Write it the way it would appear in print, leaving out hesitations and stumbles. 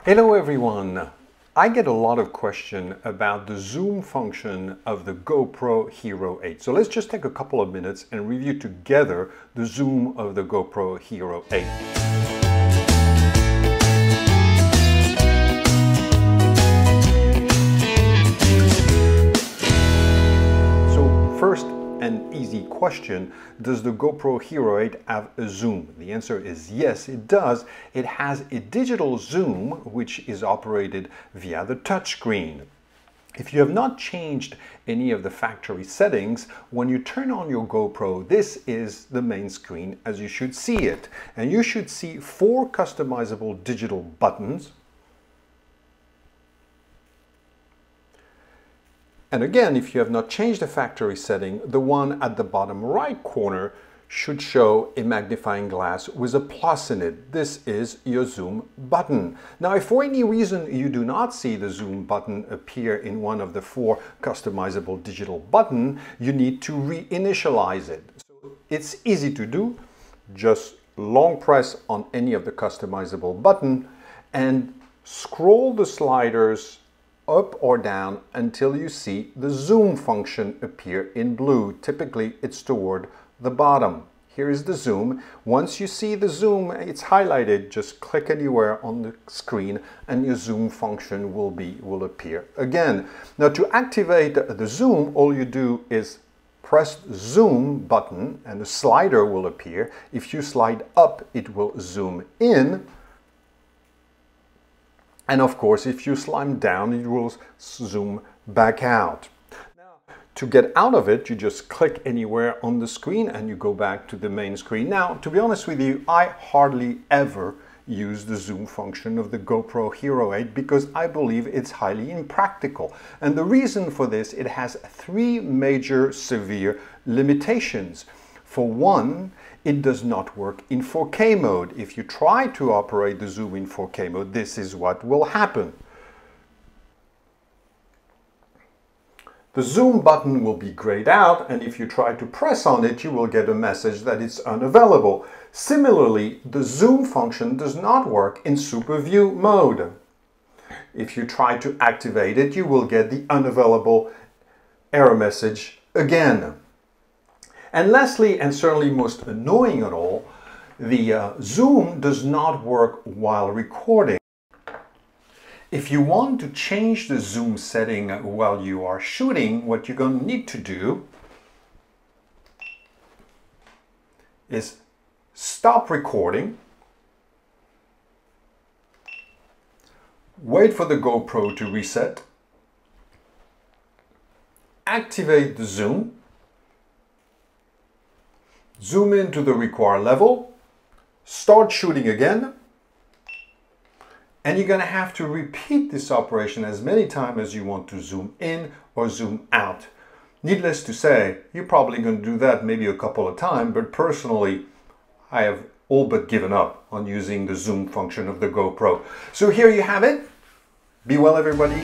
Hello everyone! I get a lot of questions about the zoom function of the GoPro Hero 8. So let's just take a couple of minutes and review together the zoom of the GoPro Hero 8. So first, an easy question: does the GoPro Hero 8 have a zoom? The answer is yes, it does. It has a digital zoom which is operated via the touchscreen. If you have not changed any of the factory settings, when you turn on your GoPro, this is the main screen as you should see it. And you should see 4 customizable digital buttons. And again, if you have not changed the factory setting, the one at the bottom right corner should show a magnifying glass with a plus in it. This is your zoom button. Now, if for any reason you do not see the zoom button appear in one of the 4 customizable digital buttons, you need to reinitialize it. So it's easy to do. Just long press on any of the customizable buttons and scroll the sliders up or down until you see the zoom function appear in blue. Typically, it's toward the bottom. Here is the zoom. Once you see the zoom, it's highlighted. Just click anywhere on the screen and your zoom function will appear again. Now, to activate the zoom, all you do is press the zoom button and the slider will appear. If you slide up, it will zoom in. And of course, if you slide down, it will zoom back out. Now, to get out of it, you just click anywhere on the screen and you go back to the main screen. Now, to be honest with you, I hardly ever use the zoom function of the GoPro Hero 8 because I believe it's highly impractical. And the reason for this, it has 3 major severe limitations. For one, it does not work in 4K mode. If you try to operate the zoom in 4K mode, this is what will happen. The zoom button will be grayed out, and if you try to press on it, you will get a message that it's unavailable. Similarly, the zoom function does not work in super view mode. If you try to activate it, you will get the unavailable error message again. And lastly, and certainly most annoying at all, the zoom does not work while recording. If you want to change the zoom setting while you are shooting, what you're going to need to do is stop recording, wait for the GoPro to reset, activate the zoom, zoom in to the required level, start shooting again, and you're going to have to repeat this operation as many times as you want to zoom in or zoom out. Needless to say, you're probably going to do that maybe a couple of times, but personally, I have all but given up on using the zoom function of the GoPro. So here you have it. Be well, everybody.